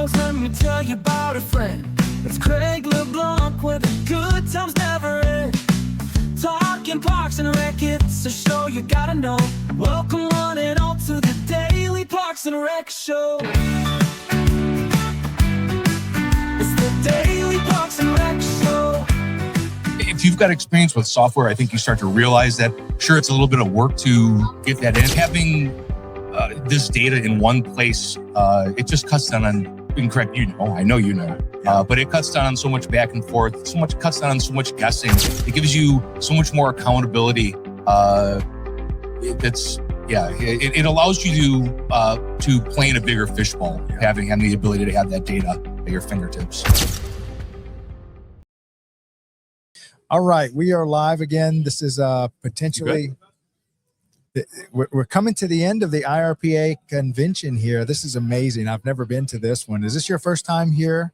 songs, let me tell you about a friend. It's Craig LeBlanc, where the good times never end. Talking Parks and Rec, it's a show you gotta know. Welcome one and all to the Daily Parks and Rec Show. It's the Daily Parks and Rec Show. If you've got experience with software, I think you start to realize that, sure, it's a little bit of work to get that in. Having this data in one place, it just cuts down on, incorrect, I know you know, but it cuts down on so much back and forth, cuts down on so much guessing. It gives you so much more accountability. It allows you to play in a bigger fishbowl, having the ability to have that data at your fingertips. All right, we are live again. This is potentially, we're coming to the end of the IPRA Convention here. This is amazing. I've never been to this one. Is this your first time here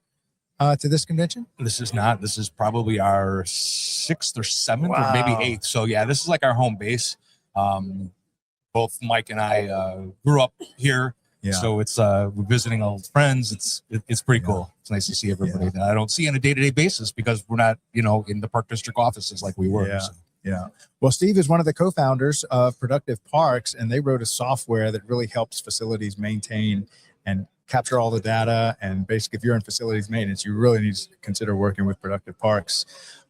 to this convention? This is not. This is probably our 6th or 7th or maybe 8th. So yeah, this is like our home base. Both Mike and I grew up here. Yeah. So it's we're visiting old friends. It's pretty cool. It's nice to see everybody that I don't see on a day-to-day basis because we're not, in the Park District offices like we were. Yeah. So. Yeah. Well, Steve is one of the co-founders of Productive Parks, and they wrote a software that really helps facilities maintain and capture all the data. And basically, if you're in facilities maintenance, you really need to consider working with Productive Parks.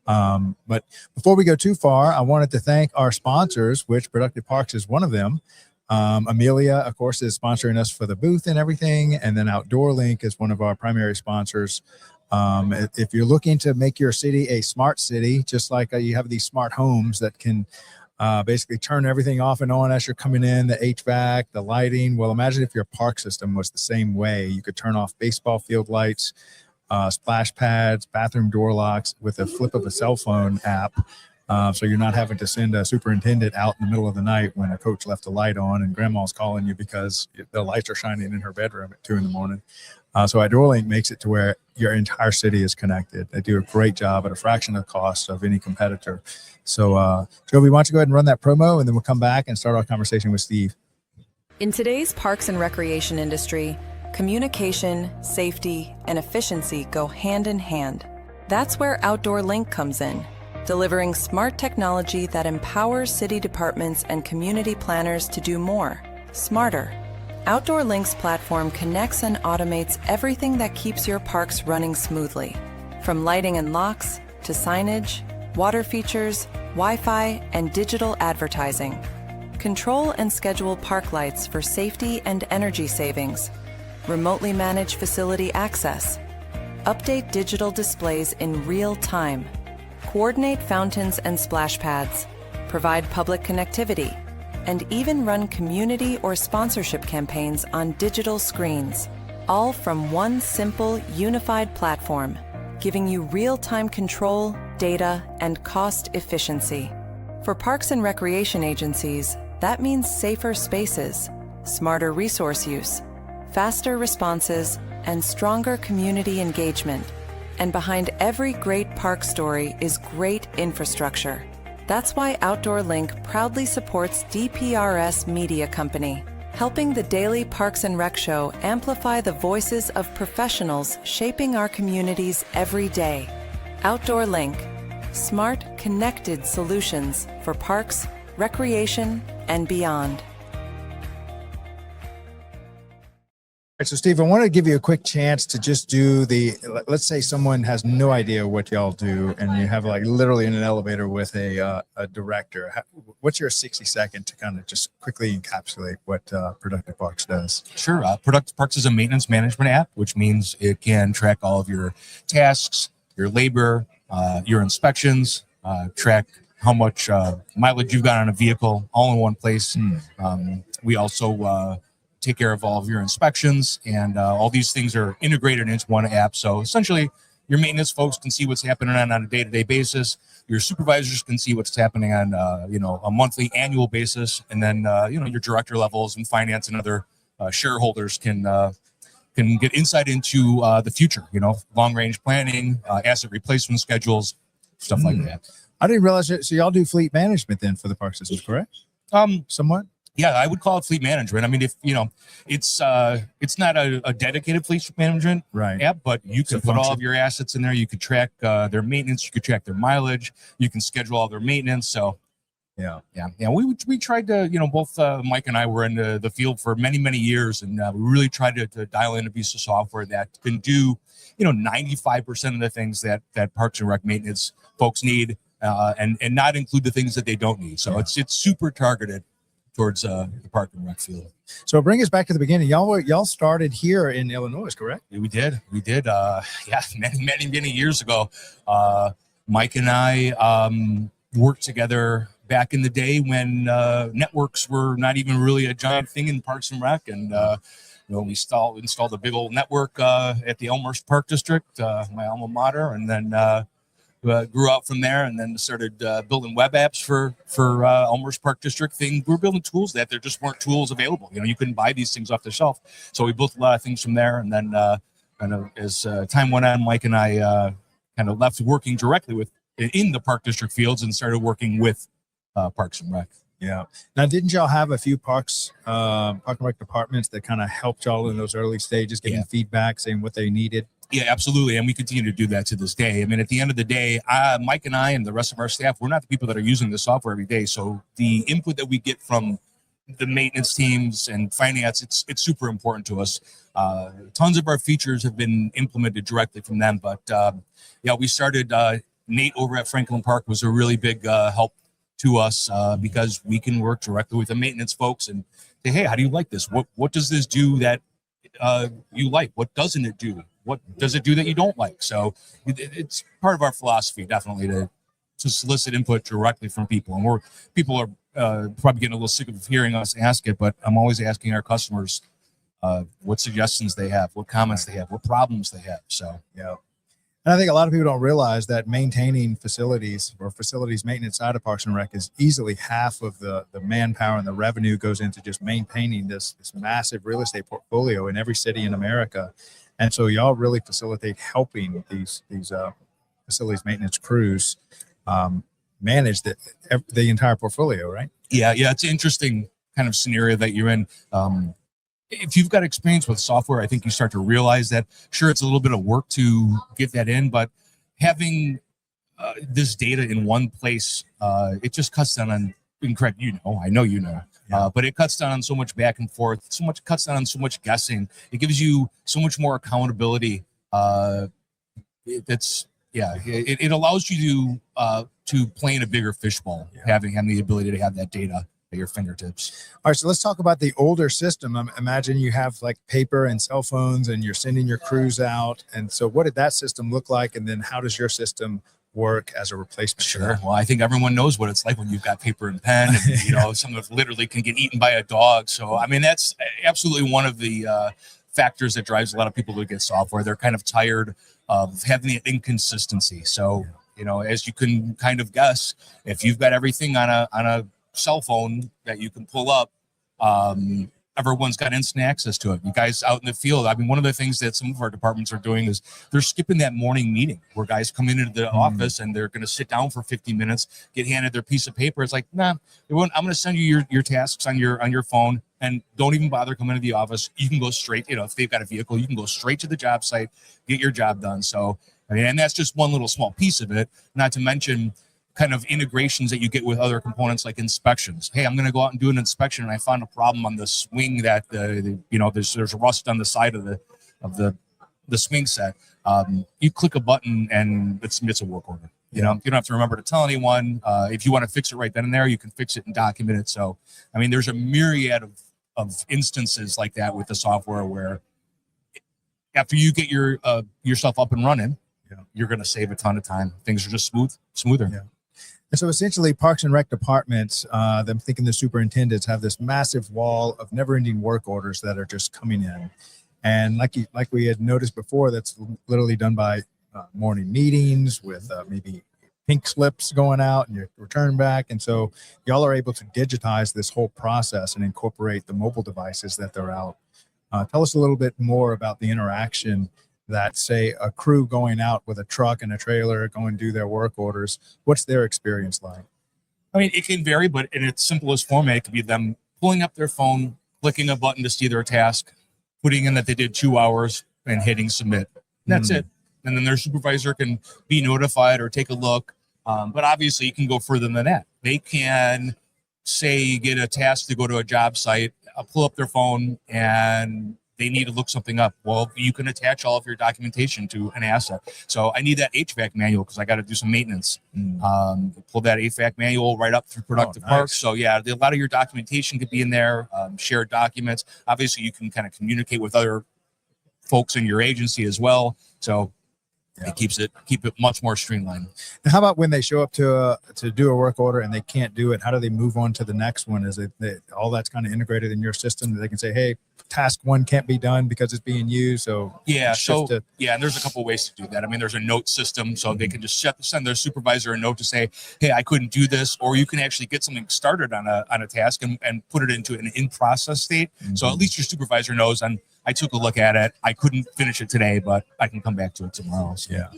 But before we go too far, I wanted to thank our sponsors, which Productive Parks is one of them. Amilia, of course, is sponsoring us for the booth and everything. And then Outdoor Link is one of our primary sponsors. If you're looking to make your city a smart city, just like you have these smart homes that can basically turn everything off and on as you're coming in, the HVAC, the lighting. Well, imagine if your park system was the same way. You could turn off baseball field lights, splash pads, bathroom door locks with a flip of a cell phone app. So you're not having to send a superintendent out in the middle of the night when a coach left the light on and grandma's calling you because the lights are shining in her bedroom at 2 a.m. So Outdoor Link makes it to where your entire city is connected. They do a great job at a fraction of the cost of any competitor. So Joby, why don't you go ahead and run that promo, and then we'll come back and start our conversation with Steve. In today's parks and recreation industry, communication, safety, and efficiency go hand in hand. That's where Outdoor Link comes in, delivering smart technology that empowers city departments and community planners to do more, smarter. Outdoor Link's platform connects and automates everything that keeps your parks running smoothly, from lighting and locks to signage, water features, Wi-Fi, and digital advertising. Control and schedule park lights for safety and energy savings, remotely manage facility access, update digital displays in real time, coordinate fountains and splash pads, provide public connectivity, and even run community or sponsorship campaigns on digital screens, all from one simple, unified platform, giving you real-time control, data, and cost efficiency. For parks and recreation agencies, that means safer spaces, smarter resource use, faster responses, and stronger community engagement. And behind every great park story is great infrastructure. That's why Outdoor Link proudly supports DPRS Media Company, helping the Daily Parks and Rec Show amplify the voices of professionals shaping our communities every day. Outdoor Link, smart, connected solutions for parks, recreation, and beyond. So Steve, I want to give you a quick chance to just do let's say someone has no idea what y'all do and you have like literally in an elevator with a director. What's your 60-second to kind of just quickly encapsulate what Productive Parks does? Sure. Productive Parks is a maintenance management app, which means it can track all of your tasks, your labor, your inspections, track how much mileage you've got on a vehicle all in one place. We also take care of all of your inspections, and all these things are integrated into one app. So essentially, your maintenance folks can see what's happening on a day-to-day basis. Your supervisors can see what's happening on a monthly, annual basis, and then your director levels and finance and other shareholders can get insight into the future. Long-range planning, asset replacement schedules, stuff like that. I didn't realize it. So y'all do fleet management then for the park system, correct? Somewhat. Yeah, I would call it fleet management. I mean, if it's not a dedicated fleet management app, but you can put all of your assets in there. You could track their maintenance. You could track their mileage. You can schedule all their maintenance. So yeah. We tried to, both Mike and I were in the field for many years, and we really tried to dial in a piece of software that can do 95% of the things that Parks and Rec maintenance folks need, and not include the things that they don't need. So it's super targeted towards the Park and Rec field. So bring us back to the beginning. Y'all started here in Illinois, correct? Yeah, we did. Many years ago. Mike and I worked together back in the day when networks were not even really a giant thing in Parks and Rec, and we installed a big old network at the Elmhurst Park District, my alma mater, and then grew out from there, and then started building web apps for Elmhurst Park District thing. We were building tools that there just weren't tools available. You couldn't buy these things off the shelf. So we built a lot of things from there, and then kind of as time went on, Mike and I kind of left working directly in the Park District fields and started working with Parks and Rec. Yeah. Now, didn't y'all have a few Park and Rec departments that kind of helped y'all in those early stages, getting feedback, saying what they needed? Yeah, absolutely. And we continue to do that to this day. I mean, at the end of the day, Mike and I and the rest of our staff, we're not the people that are using the software every day. So the input that we get from the maintenance teams and finance, it's super important to us. Tons of our features have been implemented directly from them. But we started, Nate over at Franklin Park was a really big help to us because we can work directly with the maintenance folks and say, hey, how do you like this? What does this do that you like? What doesn't it do? What does it do that you don't like? So it's part of our philosophy, definitely, to solicit input directly from people. And people are probably getting a little sick of hearing us ask it, but I'm always asking our customers what suggestions they have, what comments they have, what problems they have. So yeah. And I think a lot of people don't realize that maintaining facilities or facilities maintenance out of Parks and Rec is easily half of the manpower and the revenue goes into just maintaining this massive real estate portfolio in every city in America. And so y'all really facilitate helping these facilities maintenance crews manage the entire portfolio, right? Yeah, it's an interesting kind of scenario that you're in. If you've got experience with software, I think you start to realize that, sure, it's a little bit of work to get that in, but having this data in one place, it just cuts down on, incorrect, I know but it cuts down on so much back and forth, cuts down on so much guessing. It gives you so much more accountability. It allows you to play in a bigger fishbowl, having the ability to have that data at your fingertips. All right, so let's talk about the older system. Imagine you have like paper and cell phones and you're sending your crews out. And so what did that system look like? And then how does your system work as a replacement? Sure. Well, I think everyone knows what it's like when you've got paper and pen and, some of it literally can get eaten by a dog. So, I mean, that's absolutely one of the factors that drives a lot of people to get software. They're kind of tired of having the inconsistency. So, as you can kind of guess, if you've got everything on a cell phone that you can pull up, everyone's got instant access to it. You guys out in the field, I mean, one of the things that some of our departments are doing is they're skipping that morning meeting where guys come into the office and they're going to sit down for 50 minutes, get handed their piece of paper. It's like, nah, I'm going to send you your tasks on your phone, and don't even bother coming to the office. You can go straight, if they've got a vehicle, you can go straight to the job site, get your job done. So, I mean, and that's just one little small piece of it, not to mention kind of integrations that you get with other components like inspections. Hey, I'm going to go out and do an inspection, and I found a problem on the swing that there's rust on the side of the swing set. You click a button and it submits a work order. You don't have to remember to tell anyone. If you want to fix it right then and there, you can fix it and document it. So, I mean, there's a myriad of instances like that with the software where after you get yourself up and running, you're going to save a ton of time. Things are just smoother. Yeah. And so essentially Parks and Rec departments, I'm thinking the superintendents have this massive wall of never-ending work orders that are just coming in. And like we had noticed before, that's literally done by morning meetings with maybe pink slips going out and your return back. And so y'all are able to digitize this whole process and incorporate the mobile devices that they're out. Tell us a little bit more about the interaction that, say, a crew going out with a truck and a trailer going to do their work orders. What's their experience like? I mean, it can vary, but in its simplest format, it could be them pulling up their phone, clicking a button to see their task, putting in that they did 2 hours, and hitting submit. That's it. And then their supervisor can be notified or take a look. But obviously, you can go further than that. They can say you get a task to go to a job site, pull up their phone, and they need to look something up. Well, you can attach all of your documentation to an asset. So I need that HVAC manual because I got to do some maintenance. Pull that HVAC manual right up through Productive Parks. So yeah, a lot of your documentation could be in there, shared documents. Obviously, you can kind of communicate with other folks in your agency as well. So it keep it much more streamlined. And how about when they show up to do a work order and they can't do it? How do they move on to the next one? Is it all that's kind of integrated in your system that they can say, hey, task 1 can't be done because it's being used? So yeah, and there's a couple ways to do that. I mean, there's a note system, so they can just send their supervisor a note to say, hey, I couldn't do this, or you can actually get something started on a task and put it into an in-process state. So at least your supervisor knows I took a look at it. I couldn't finish it today, but I can come back to it tomorrow. So. Yeah.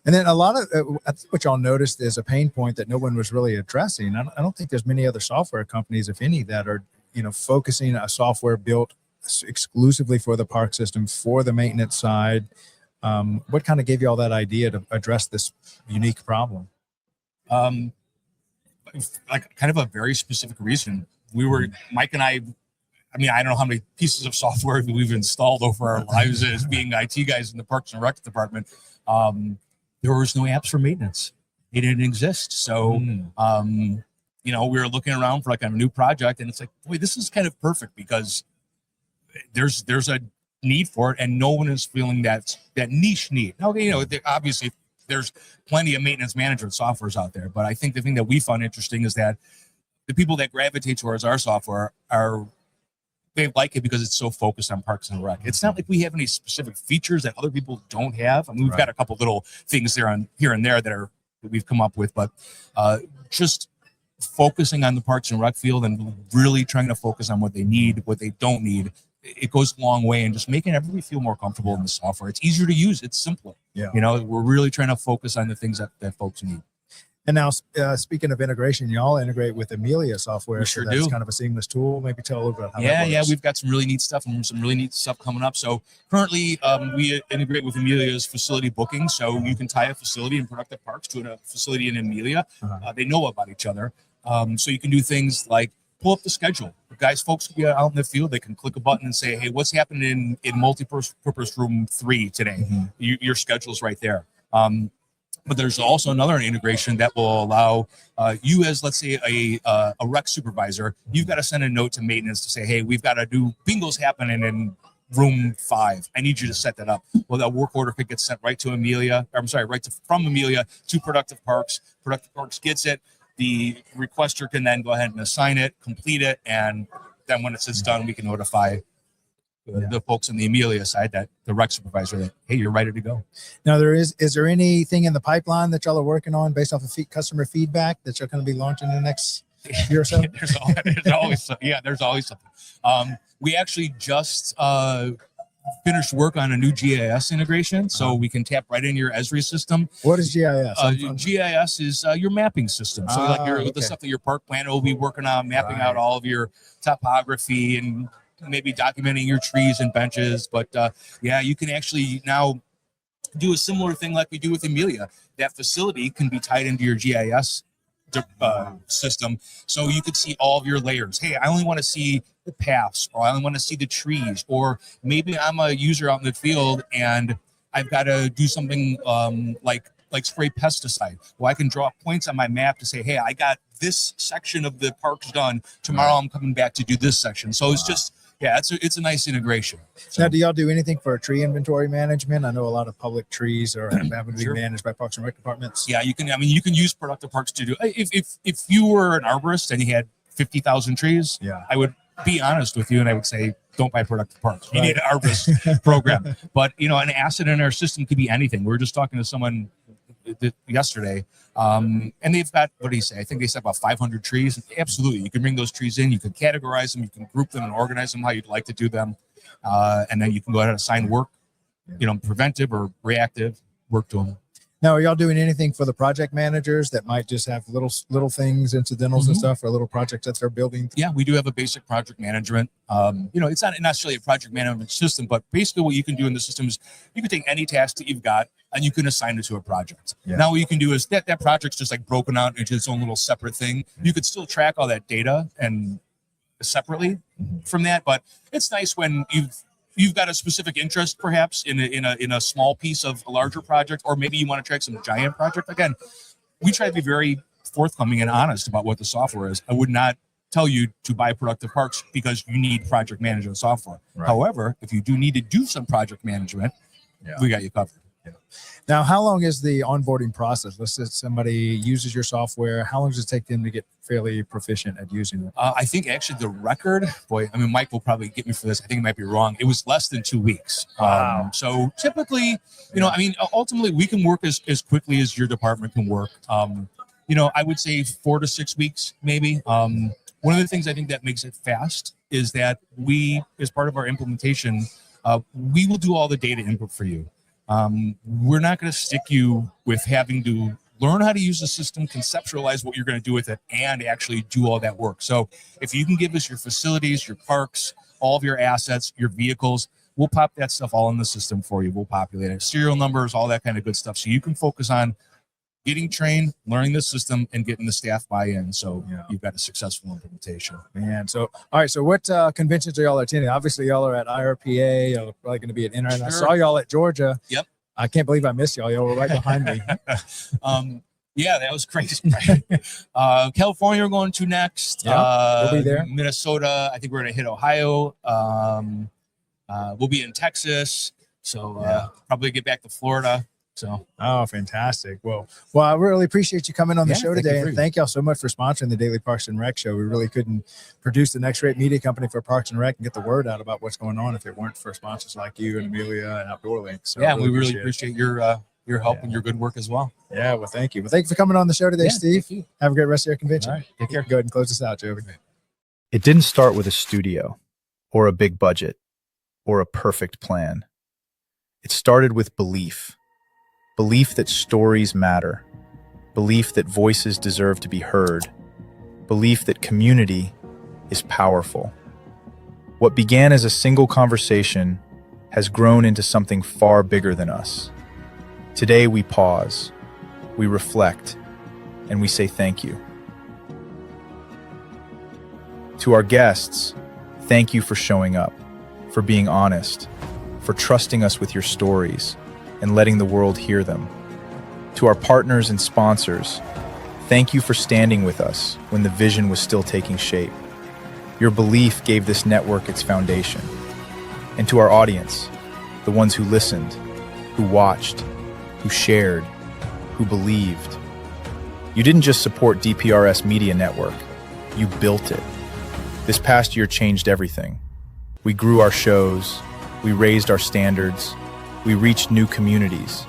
And then a lot of I think what y'all noticed is a pain point that no one was really addressing. I don't think there's many other software companies, if any, that are, focusing a software built exclusively for the park system, for the maintenance side. What kind of gave you all that idea to address this unique problem? Like kind of a very specific reason. Mike and I don't know how many pieces of software we've installed over our lives as being IT guys in the Parks and Rec department. There was no apps for maintenance. It didn't exist. So, we were looking around for like a new project, and it's like, boy, this is kind of perfect because there's a need for it, and no one is feeling that niche need. Now, obviously there's plenty of maintenance management softwares out there, but I think the thing that we found interesting is that the people that gravitate towards our software they like it because it's so focused on Parks and Rec. It's not like we have any specific features that other people don't have. I mean, we've got a couple little things here and there that we've come up with, but just focusing on the Parks and Rec field and really trying to focus on what they need, what they don't need. It goes a long way in just making everybody feel more comfortable in the software. It's easier to use. It's simpler. Yeah. We're really trying to focus on the things that folks need. And now, speaking of integration, y'all integrate with Amilia software. We sure so that's do. kind of a seamless tool. Maybe tell a little bit about how that works. Yeah, we've got some really neat stuff and some really neat stuff coming up. So currently, we integrate with Amelia's facility booking. So you can tie a facility in Productive Parks to a facility in Amilia. They know about each other. So you can do things like pull up the schedule. Folks can be out in the field. They can click a button and say, hey, what's happening in multi-purpose room 3 today? Your schedule's right there. But there's also another integration that will allow you as, let's say, a rec supervisor, you've got to send a note to maintenance to say, hey, we've got to do bingo's happening in room 5. I need you to set that up. Well, that work order could get sent right to Amilia. From Amilia to Productive Parks. Productive Parks gets it. The requester can then go ahead and assign it, complete it, and then when it's done, we can notify the folks on the Amilia side, that the rec supervisor, that, hey, you're ready to go. Now, is there anything in the pipeline that y'all are working on based off of customer feedback that you're going to be launching in the next year or so? there's always something. We actually just finished work on a new GIS integration, so we can tap right into your Esri system. What is GIS? GIS is your mapping system. So the stuff that your park planner will be working on, mapping out all of your topography and maybe documenting your trees and benches. But you can actually now do a similar thing like we do with Amilia. That facility can be tied into your GIS system, so you could see all of your layers. Hey, I only want to see the paths, or I only want to see the trees, or maybe I'm a user out in the field and I've got to do something like spray pesticide. Well, I can draw points on my map to say, hey, I got this section of the parks done. Tomorrow I'm coming back to do this section. So it's just it's a nice integration. So, now, do y'all do anything for tree inventory management? I know a lot of public trees are having to be managed by Parks and Rec departments. Yeah, you can use Productive Parks to do. If you were an arborist and you had 50,000 trees, I would be honest with you and I would say, don't buy Productive Parks. You need an arborist program. But an asset in our system could be anything. We were just talking to someone yesterday, and they've got, what do you say? I think they said about 500 trees. Absolutely, you can bring those trees in. You can categorize them. You can group them and organize them how you'd like to do them, and then you can go ahead and assign work, preventive or reactive work to them. Now, are y'all doing anything for the project managers that might just have little things, incidentals and stuff, or little projects that they're building? Yeah, we do have a basic project management. It's not necessarily a project management system, but basically what you can do in the system is you can take any task that you've got and you can assign it to a project. Yeah. Now what you can do is that project's just like broken out into its own little separate thing. You could still track all that data and separately from that, but it's nice when you've got a specific interest perhaps in a small piece of a larger project, or maybe you want to track some giant project. Again, we try to be very forthcoming and honest about what the software is. I would not tell you to buy Productive Parks because you need project management software. Right. However, if you do need to do some project management, we got you covered. Yeah. Now, how long is the onboarding process? Let's say somebody uses your software. How long does it take them to get fairly proficient at using it? I think actually the record, Mike will probably get me for this. I think it might be wrong. It was less than 2 weeks. Wow. So typically, ultimately we can work as quickly as your department can work. I would say 4 to 6 weeks, maybe. One of the things I think that makes it fast is that we, as part of our implementation, we will do all the data input for you. We're not going to stick you with having to learn how to use the system, conceptualize what you're going to do with it, and actually do all that work. So if you can give us your facilities, your parks, all of your assets, your vehicles, we'll pop that stuff all in the system for you. We'll populate it, serial numbers, all that kind of good stuff. So you can focus on getting trained, learning the system, and getting the staff buy-in. So you've got a successful implementation. Man, so all right. So what conventions are y'all attending? Obviously, y'all are at IRPA. Y'all are probably going to be at Inter. I saw y'all at Georgia. Yep. I can't believe I missed y'all. Y'all were right behind me. Yeah, that was crazy. California we're going to next. We'll be there. Minnesota, I think we're going to hit Ohio. We'll be in Texas. So probably get back to Florida. So, fantastic. Well, I really appreciate you coming on the show today. And you. Thank y'all so much for sponsoring the Daily Parks and Rec show. We really couldn't produce the next rate media company for Parks and Rec and get the word out about what's going on if it weren't for sponsors like you and Amelia and Outdoor Link. So we really appreciate your help and your good work as well. Yeah, well, thank you. Well, thank you for coming on the show today, Steve. Thank you. Have a great rest of your convention. All right, take care. Go ahead and close this out, Joe. It didn't start with a studio or a big budget or a perfect plan. It started with belief. Belief that stories matter. Belief that voices deserve to be heard. Belief that community is powerful. What began as a single conversation has grown into something far bigger than us. Today we pause, we reflect, and we say thank you. To our guests, thank you for showing up, for being honest, for trusting us with your stories, and letting the world hear them. To our partners and sponsors, thank you for standing with us when the vision was still taking shape. Your belief gave this network its foundation. And to our audience, the ones who listened, who watched, who shared, who believed. You didn't just support DPRS Media Network, you built it. This past year changed everything. We grew our shows, we raised our standards, we reached new communities,